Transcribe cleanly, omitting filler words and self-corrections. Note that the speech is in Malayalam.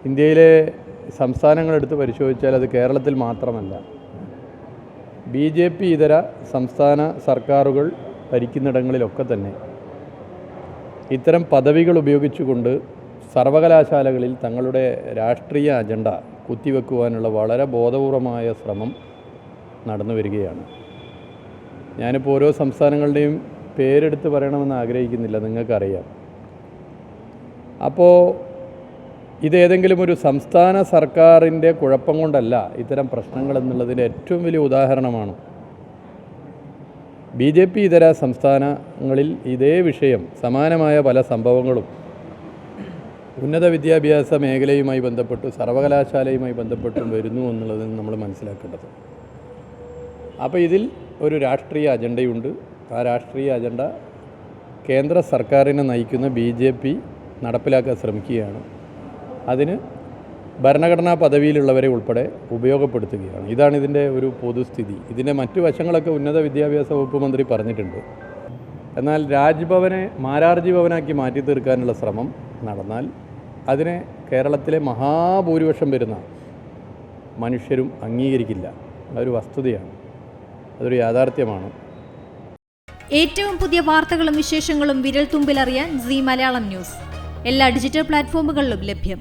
ഇന്ത്യയിലെ സംസ്ഥാനങ്ങളെടുത്ത് പരിശോധിച്ചാൽ അത് കേരളത്തിൽ മാത്രമല്ല, BJP ഇതര സംസ്ഥാന സർക്കാരുകൾ ഭരിക്കുന്നിടങ്ങളിലൊക്കെ തന്നെ ഇത്തരം പദവികൾ ഉപയോഗിച്ചുകൊണ്ട് സർവകലാശാലകളിൽ തങ്ങളുടെ രാഷ്ട്രീയ അജണ്ട കുത്തിവെക്കുവാനുള്ള വളരെ ബോധപൂർവമായ ശ്രമം നടന്നു വരികയാണ്. ഞാനിപ്പോൾ ഓരോ സംസ്ഥാനങ്ങളുടെയും പേരെടുത്ത് പറയണമെന്ന് ആഗ്രഹിക്കുന്നില്ല, നിങ്ങൾക്കറിയാം. അപ്പോൾ ഇതേതെങ്കിലും ഒരു സംസ്ഥാന സർക്കാരിൻ്റെ കുഴപ്പം കൊണ്ടല്ല ഇത്തരം പ്രശ്നങ്ങൾ എന്നുള്ളതിൻ്റെ ഏറ്റവും വലിയ ഉദാഹരണമാണ്. BJP ഇതര സംസ്ഥാനങ്ങളിൽ ഇതേ വിഷയം, സമാനമായ പല സംഭവങ്ങളും ഉന്നത വിദ്യാഭ്യാസ മേഖലയുമായി ബന്ധപ്പെട്ട് സർവകലാശാലയുമായി ബന്ധപ്പെട്ടും വരുന്നു എന്നുള്ളതിന് നമ്മൾ മനസ്സിലാക്കേണ്ടത്. അപ്പോൾ ഇതിൽ ഒരു രാഷ്ട്രീയ അജണ്ടയുണ്ട്. ആ രാഷ്ട്രീയ അജണ്ട കേന്ദ്ര സർക്കാരിനെ നയിക്കുന്ന BJP നടപ്പിലാക്കാൻ ശ്രമിക്കുകയാണ്. അതിന് ഭരണഘടനാ പദവിയിലുള്ളവരെ ഉൾപ്പെടെ ഉപയോഗപ്പെടുത്തുകയാണ്. ഇതാണ് ഇതിൻ്റെ ഒരു പൊതുസ്ഥിതി. ഇതിൻ്റെ മറ്റു വശങ്ങളൊക്കെ ഉന്നത വിദ്യാഭ്യാസ വകുപ്പ് മന്ത്രി പറഞ്ഞിട്ടുണ്ട്. എന്നാൽ രാജ്ഭവനെ മാരാർജി ഭവനാക്കി മാറ്റി തീർക്കാനുള്ള ശ്രമം നടന്നാൽ അതിനെ കേരളത്തിലെ മഹാഭൂരിപക്ഷം വരുന്ന മനുഷ്യരും അംഗീകരിക്കില്ല. അതൊരു വസ്തുതയാണ്, അതൊരു യാഥാർത്ഥ്യമാണ്. ഏറ്റവും പുതിയ വാർത്തകളും വിശേഷങ്ങളും വിരൽ തുമ്പിലറിയാൻ Zee മലയാളം ന്യൂസ് എല്ലാ ഡിജിറ്റൽ പ്ലാറ്റ്ഫോമുകളിലും ലഭ്യം.